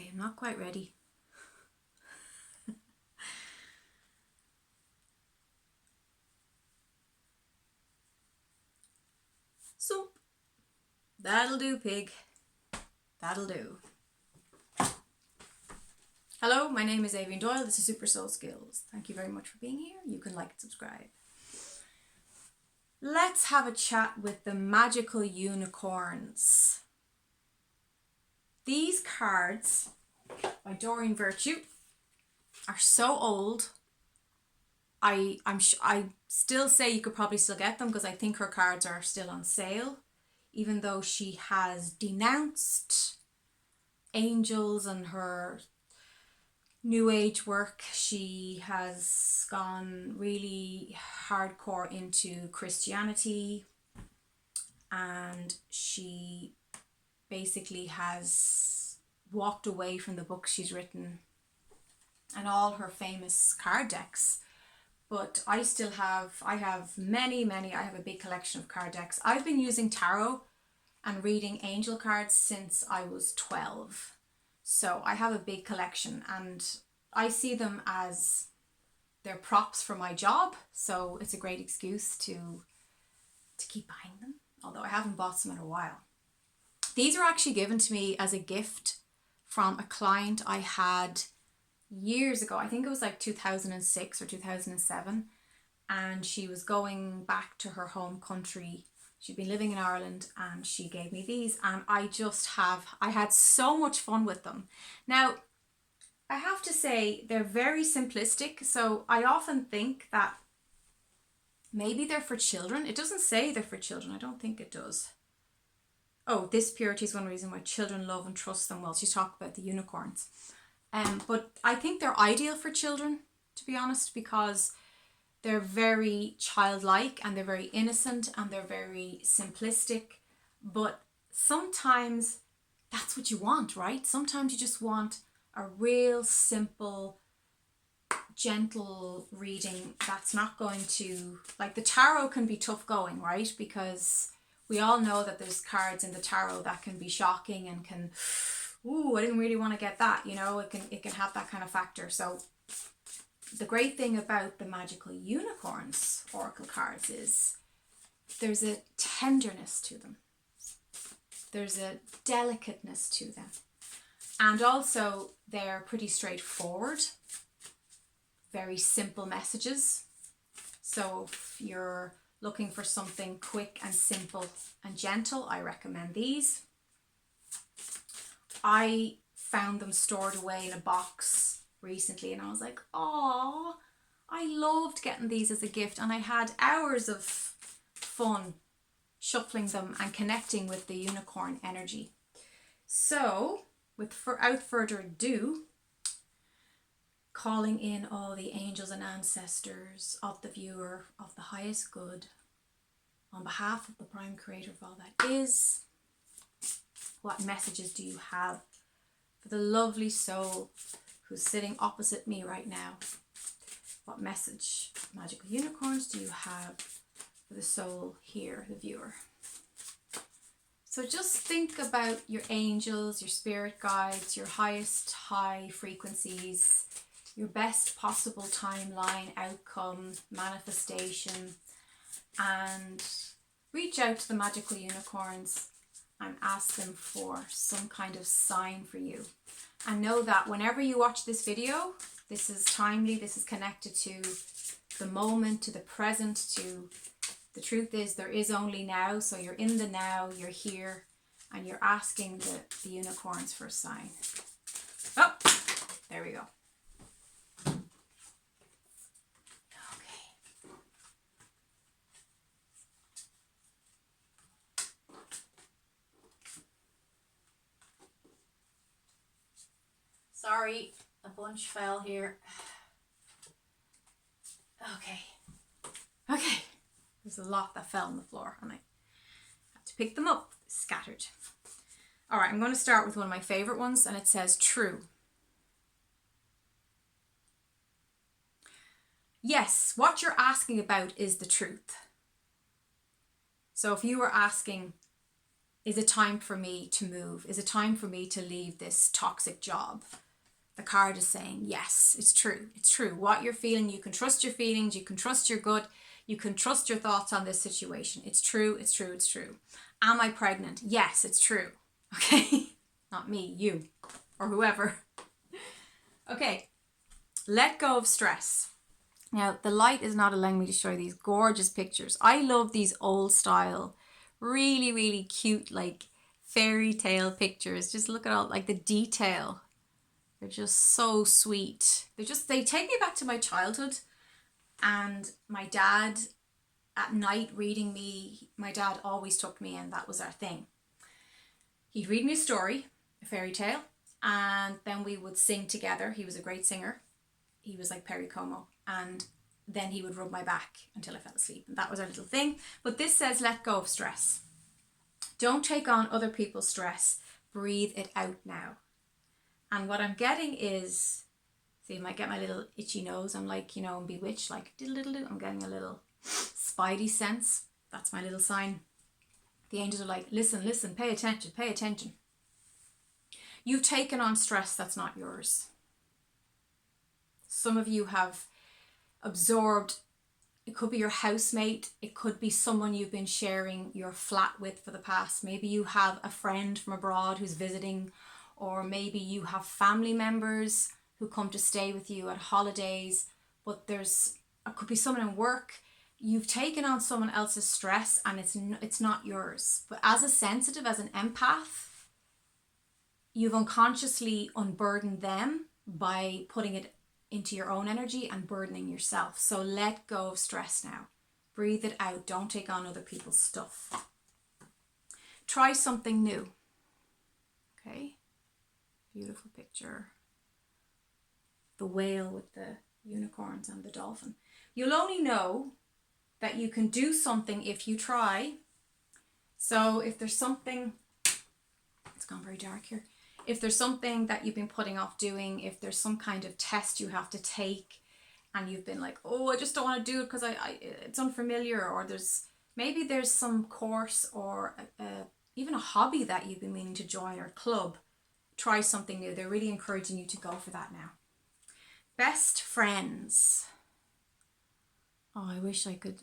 Okay, I'm not quite ready. So, that'll do, pig. That'll do. Hello, my name is Aoibheann Doyle. This is Super Soul Skills. Thank you very much for being here. You can like and subscribe. Let's have a chat with the magical unicorns. These cards by Doreen Virtue are so old. I still say you could probably still get them because I think her cards are still on sale, even though she has denounced angels and her new age work. She has gone really hardcore into Christianity, and she basically has walked away from the books she's written and all her famous card decks. But I have many, I have a big collection of card decks. I've been using tarot and reading angel cards since I was 12. So I have a big collection, and I see them as they're props for my job. So it's a great excuse to keep buying them, although I haven't bought some in a while. These are actually given to me as a gift from a client I had years ago. I think it was like 2006 or 2007. And she was going back to her home country. She'd been living in Ireland, and she gave me these, and I had so much fun with them. Now, I have to say they're very simplistic. So I often think that maybe they're for children. It doesn't say they're for children. I don't think it does. Oh, this purity is one reason why children love and trust them. Well, she's talking about the unicorns. But I think they're ideal for children, to be honest, because they're very childlike and they're very innocent and they're very simplistic. But sometimes that's what you want, right? Sometimes you just want a real simple, gentle reading that's not going to, like, the tarot can be tough going, right? Because we all know that there's cards in the tarot that can be shocking and can, ooh, I didn't really want to get that, you know, it can have that kind of factor. So the great thing about the magical unicorns oracle cards is there's a tenderness to them. There's a delicateness to them. And also they're pretty straightforward, very simple messages. So if you're looking for something quick and simple and gentle, I recommend these. I found them stored away in a box recently, and I was like, oh, I loved getting these as a gift, and I had hours of fun shuffling them and connecting with the unicorn energy. So without further ado, calling in all the angels and ancestors of the viewer of the highest good, on behalf of the prime creator of all that is, what messages do you have for the lovely soul who's sitting opposite me right now? What message, magical unicorns, do you have for the soul here, the viewer? So just think about your angels, your spirit guides, your highest high frequencies, your best possible timeline, outcome, manifestation, and reach out to the magical unicorns and ask them for some kind of sign for you. And know that whenever you watch this video, this is timely, this is connected to the moment, to the present, to the truth is there is only now. So you're in the now, you're here, and you're asking the unicorns for a sign. Oh, there we go. Sorry, a bunch fell here. Okay. There's a lot that fell on the floor and I had to pick them up, scattered. All right, I'm going to start with one of my favorite ones, and it says true. Yes, what you're asking about is the truth. So if you were asking, Is it time for me to move? Is it time for me to leave this toxic job? The card is saying, yes, it's true. It's true. What you're feeling, you can trust your feelings. You can trust your gut. You can trust your thoughts on this situation. It's true. It's true. It's true. Am I pregnant? Yes, it's true. Okay. Not me, you, or whoever. Okay. Let go of stress. Now, the light is not allowing me to show you these gorgeous pictures. I love these old style, really, really cute, like fairy tale pictures. Just look at all, like the detail. They're just so sweet. They take me back to my childhood, and my dad at night reading me, my dad always took me, and that was our thing. He'd read me a story, a fairy tale, and then we would sing together. He was a great singer. He was like Perry Como, and then he would rub my back until I fell asleep, and that was our little thing. But this says let go of stress. Don't take on other people's stress. Breathe it out now. And what I'm getting is, see, you might get my little itchy nose. I'm like, I'm bewitched, like diddle-diddle-doo. I'm getting a little spidey sense. That's my little sign. The angels are like, listen, pay attention, pay attention. You've taken on stress that's not yours. Some of you have absorbed, it could be your housemate, it could be someone you've been sharing your flat with for the past. Maybe you have a friend from abroad who's visiting, or maybe you have family members who come to stay with you at holidays, but it could be someone in work. You've taken on someone else's stress and it's not yours. But as a sensitive, as an empath, you've unconsciously unburdened them by putting it into your own energy and burdening yourself. So let go of stress now. Breathe it out. Don't take on other people's stuff. Try something new. Okay. Beautiful picture. The whale with the unicorns and the dolphin. You'll only know that you can do something if you try. So if there's something, it's gone very dark here. If there's something that you've been putting off doing, if there's some kind of test you have to take and you've been like, oh, I just don't want to do it because it's unfamiliar, or maybe there's some course or even a hobby that you've been meaning to join, or club, try something new. They're really encouraging you to go for that now. Best friends. Oh, I wish I could,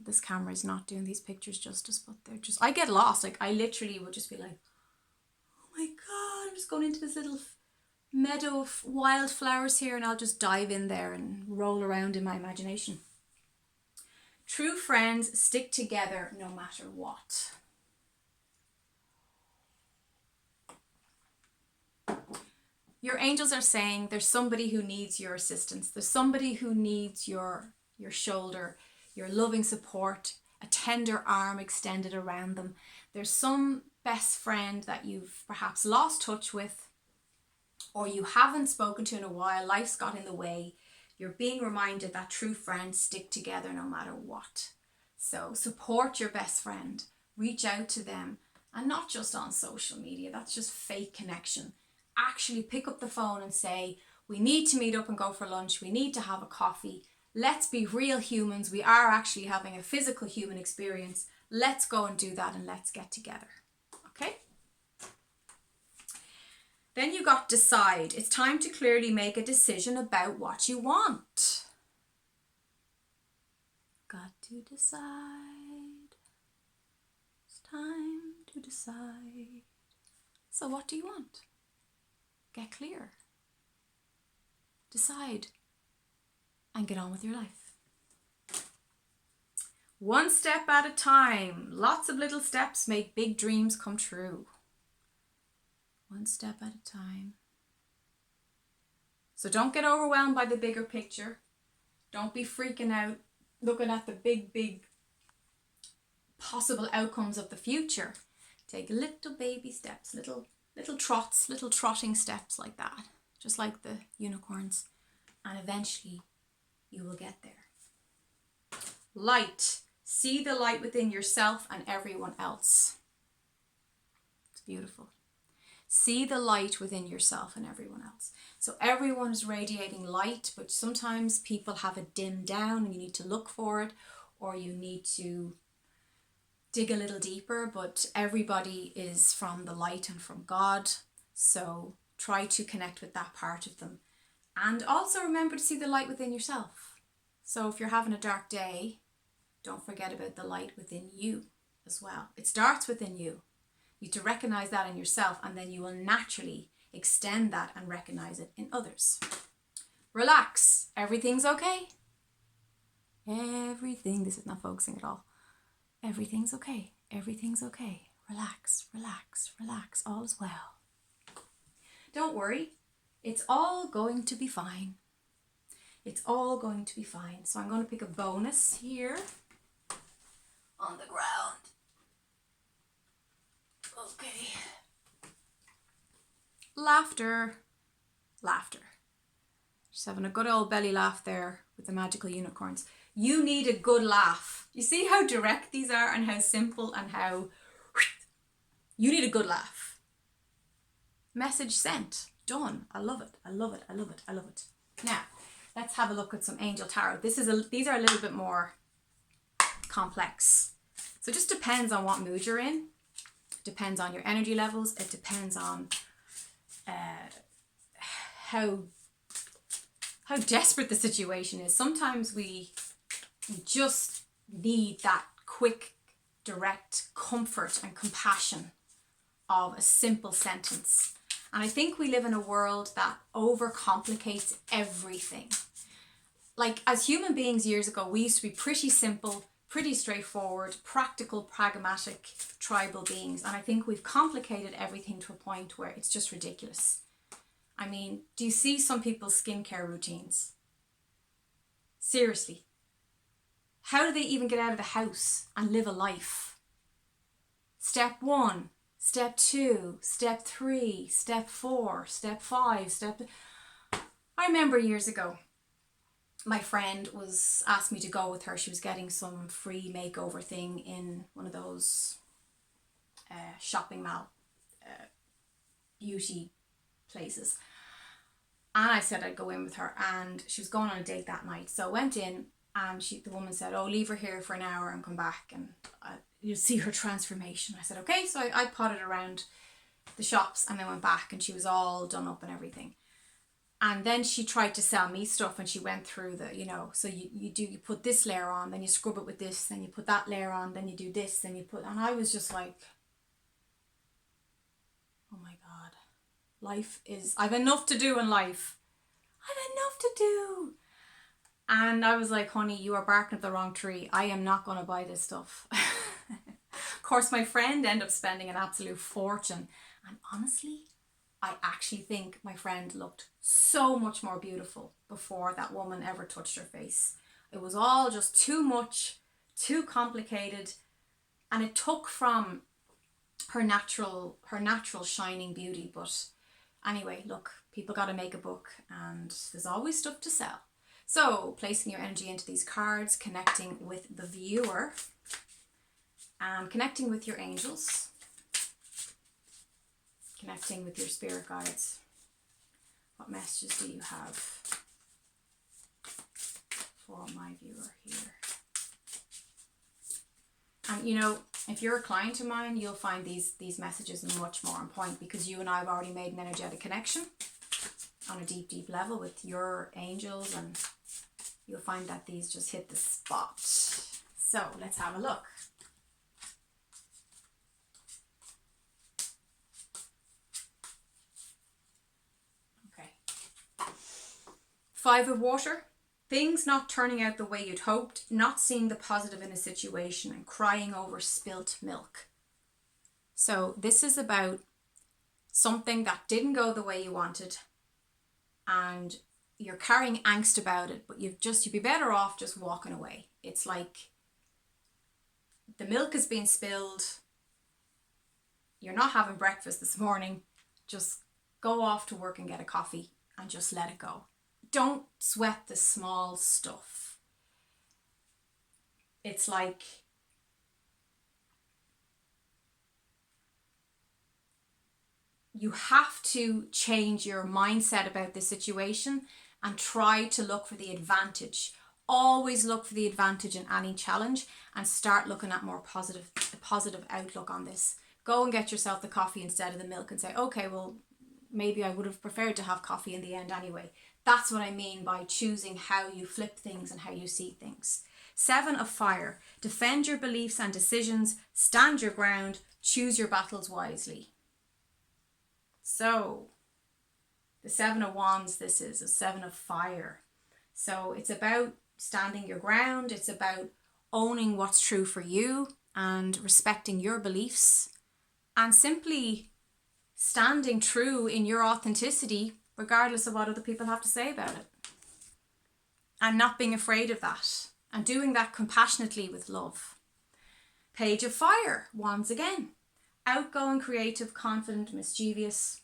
this camera is not doing these pictures justice, but I get lost. Like I literally would just be like, oh my God, I'm just going into this little meadow of wildflowers here, and I'll just dive in there and roll around in my imagination. True friends stick together no matter what. Your angels are saying there's somebody who needs your assistance. There's somebody who needs your shoulder, your loving support, a tender arm extended around them. There's some best friend that you've perhaps lost touch with, or you haven't spoken to in a while. Life's got in the way. You're being reminded that true friends stick together no matter what. So support your best friend. Reach out to them, and not just on social media. That's just fake connection. Actually pick up the phone and say, we need to meet up and go for lunch. We need to have a coffee. Let's be real humans. We are actually having a physical human experience. Let's go and do that, and let's get together. Okay? Then you got decide. It's time to clearly make a decision about what you want. Got to decide. It's time to decide. So what do you want? Get clear. Decide. And get on with your life. One step at a time. Lots of little steps make big dreams come true. One step at a time. So don't get overwhelmed by the bigger picture. Don't be freaking out looking at the big possible outcomes of the future. Take little baby steps, little trots, little trotting steps like that. Just like the unicorns. And eventually you will get there. Light. See the light within yourself and everyone else. It's beautiful. See the light within yourself and everyone else. So everyone is radiating light, but sometimes people have it dimmed down and you need to look for it, or you need to dig a little deeper, but everybody is from the light and from God. So try to connect with that part of them. And also remember to see the light within yourself. So if you're having a dark day, don't forget about the light within you as well. It starts within you. You have to recognize that in yourself, and then you will naturally extend that and recognize it in others. Relax. Everything's okay. This is not focusing at all. Everything's okay. Everything's okay. Relax, relax, relax. All is well. Don't worry. It's all going to be fine. It's all going to be fine. So I'm going to pick a bonus here on the ground. Okay. Laughter. Laughter. Just having a good old belly laugh there with the magical unicorns. You need a good laugh. You see how direct these are and how simple and how... You need a good laugh. Message sent. Done. I love it. I love it. I love it. I love it. Now, let's have a look at some angel tarot. These are a little bit more complex. So it just depends on what mood you're in. It depends on your energy levels. It depends on how desperate the situation is. Sometimes we just need that quick, direct comfort and compassion of a simple sentence. And I think we live in a world that overcomplicates everything. Like, as human beings years ago, we used to be pretty simple, pretty straightforward, practical, pragmatic, tribal beings. And I think we've complicated everything to a point where it's just ridiculous. I mean, do you see some people's skincare routines? Seriously. How do they even get out of the house and live a life? Step 1, step 2, step 3, step 4, step 5, I remember years ago, my friend was asked me to go with her. She was getting some free makeover thing in one of those shopping mall beauty places. And I said I'd go in with her, and she was going on a date that night. So I went in, and the woman said, oh, leave her here for an hour and come back and you'll see her transformation. I said, okay. So I potted around the shops and then went back, and she was all done up and everything. And then she tried to sell me stuff, and she went through the, so you put this layer on, then you scrub it with this, then you put that layer on, then you do this, then you put, and I was just like, oh my God, I've enough to do in life. I've enough to do. And I was like, honey, you are barking up the wrong tree. I am not going to buy this stuff. Of course, my friend ended up spending an absolute fortune. And honestly, I actually think my friend looked so much more beautiful before that woman ever touched her face. It was all just too much, too complicated. And it took from her natural shining beauty. But anyway, look, people got to make a book, and there's always stuff to sell. So placing your energy into these cards, connecting with the viewer, and connecting with your angels, connecting with your spirit guides. What messages do you have for my viewer here? And if you're a client of mine, you'll find these messages much more on point, because you and I have already made an energetic connection on a deep, deep level with your angels, and you'll find that these just hit the spot. So let's have a look. Okay. 5 of water. Things not turning out the way you'd hoped, not seeing the positive in a situation, and crying over spilt milk. So this is about something that didn't go the way you wanted, and you're carrying angst about it, but you'd be better off just walking away. It's like the milk is being spilled. You're not having breakfast this morning. Just go off to work and get a coffee and just let it go. Don't sweat the small stuff. It's like you have to change your mindset about the situation and try to look for the advantage. always look for the advantage in any challenge and start looking at more positive outlook on this. Go and get yourself the coffee instead of the milk and say, okay, well, maybe I would have preferred to have coffee in the end anyway. That's what I mean by choosing how you flip things and how you see things. 7 of fire. Defend your beliefs and decisions. Stand your ground. Choose your battles wisely. So, the 7 of wands, this is a 7 of fire. So it's about standing your ground. It's about owning what's true for you and respecting your beliefs and simply standing true in your authenticity regardless of what other people have to say about it. And not being afraid of that. And doing that compassionately with love. Page of fire, wands again. Outgoing, creative, confident, mischievous.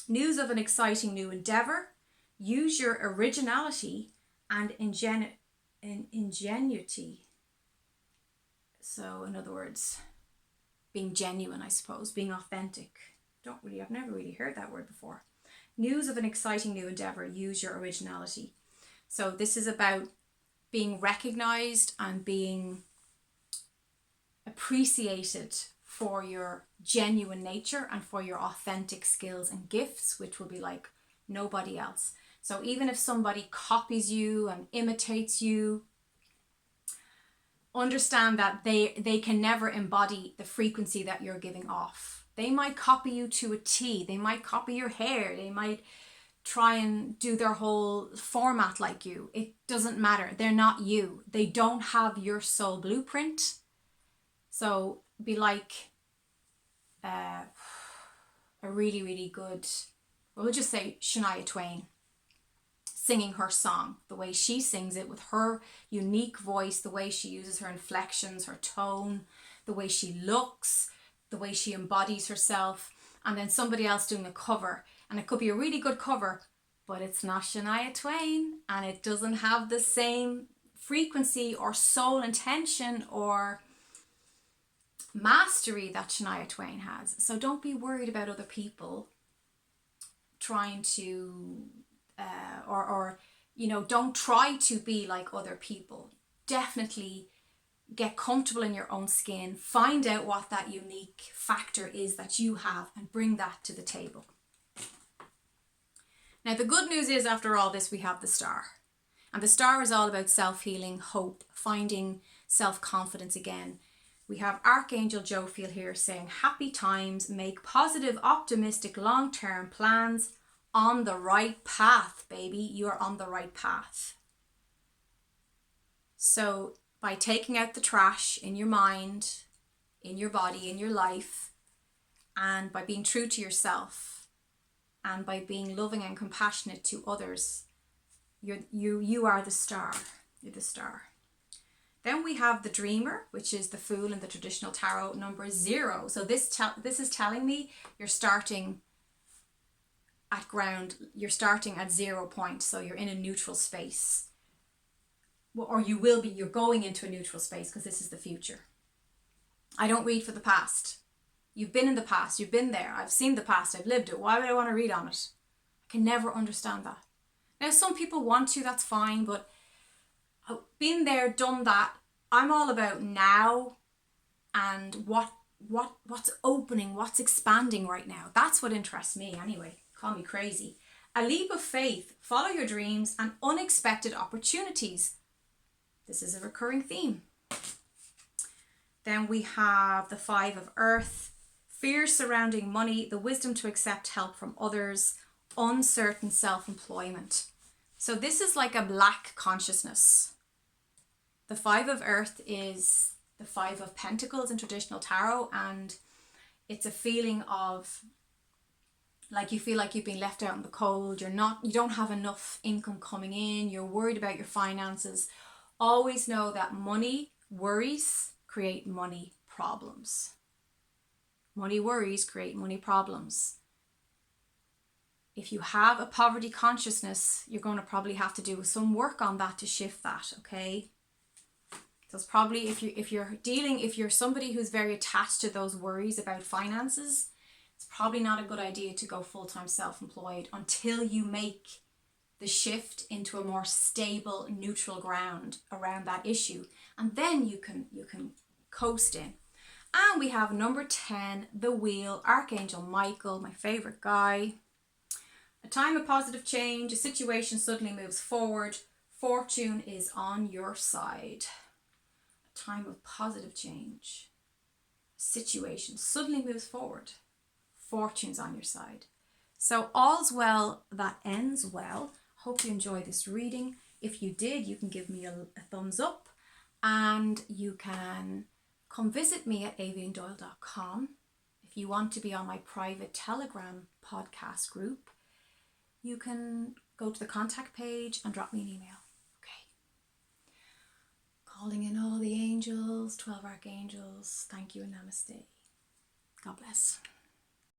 News of an exciting new endeavour. Use your originality and ingenuity. So, in other words, being genuine, I suppose, being authentic. I've never really heard that word before. News of an exciting new endeavour. Use your originality. So this is about being recognised and being appreciated for your genuine nature and for your authentic skills and gifts, which will be like nobody else. So even if somebody copies you and imitates you, understand that they can never embody the frequency that you're giving off. They might copy you to a T. They might copy your hair. They might try and do their whole format like you. It doesn't matter. They're not you. They don't have your soul blueprint. So be like a really, really good, we'll just say Shania Twain, singing her song, the way she sings it with her unique voice, the way she uses her inflections, her tone, the way she looks, the way she embodies herself, and then somebody else doing a cover. And it could be a really good cover, but it's not Shania Twain, and it doesn't have the same frequency or soul intention or mastery that Shania Twain has. So don't be worried about other people trying to don't try to be like other people. Definitely get comfortable in your own skin, find out what that unique factor is that you have and bring that to the table. Now the good news is, after all this, we have the star. And the star is all about self-healing, hope, finding self-confidence again. We have Archangel Jophiel here saying, happy times, make positive, optimistic, long-term plans, on the right path, baby. You are on the right path. So by taking out the trash in your mind, in your body, in your life, and by being true to yourself, and by being loving and compassionate to others, you are the star. You're the star. Then we have the dreamer, which is the fool in the traditional tarot, number 0. So this is telling me you're starting at ground, you're starting at 0 point, so you're in a neutral space. Or you will be, you're going into a neutral space because this is the future. I don't read for the past. You've been in the past, you've been there, I've seen the past, I've lived it. Why would I want to read on it? I can never understand that. Now some people want to, that's fine, but been there, done that. I'm all about now and what's opening, what's expanding right now. That's what interests me anyway. Call me crazy. A leap of faith, follow your dreams and unexpected opportunities. This is a recurring theme. Then we have the 5 of earth, fears surrounding money, the wisdom to accept help from others, uncertain self-employment. So this is like a black consciousness. The 5 of earth is the 5 of pentacles in traditional tarot, and it's a feeling of like you feel like you've been left out in the cold, you don't have enough income coming in, you're worried about your finances. Always know that money worries create money problems. Money worries create money problems. If you have a poverty consciousness, you're going to probably have to do some work on that to shift that, okay? So it's probably, if you're somebody who's very attached to those worries about finances, it's probably not a good idea to go full-time self-employed until you make the shift into a more stable, neutral ground around that issue. And then you can coast in. And we have number 10, the Wheel, Archangel Michael, my favorite guy. A time of positive change, a situation suddenly moves forward. Fortune is on your side. A time of positive change. A situation suddenly moves forward. Fortune's on your side. So all's well that ends well. Hope you enjoyed this reading. If you did, you can give me a thumbs up, and you can come visit me at aoibheanndoyle.com. If you want to be on my private Telegram podcast group, you can go to the contact page and drop me an email. Okay. Calling in all the angels, 12 archangels. Thank you and namaste. God bless.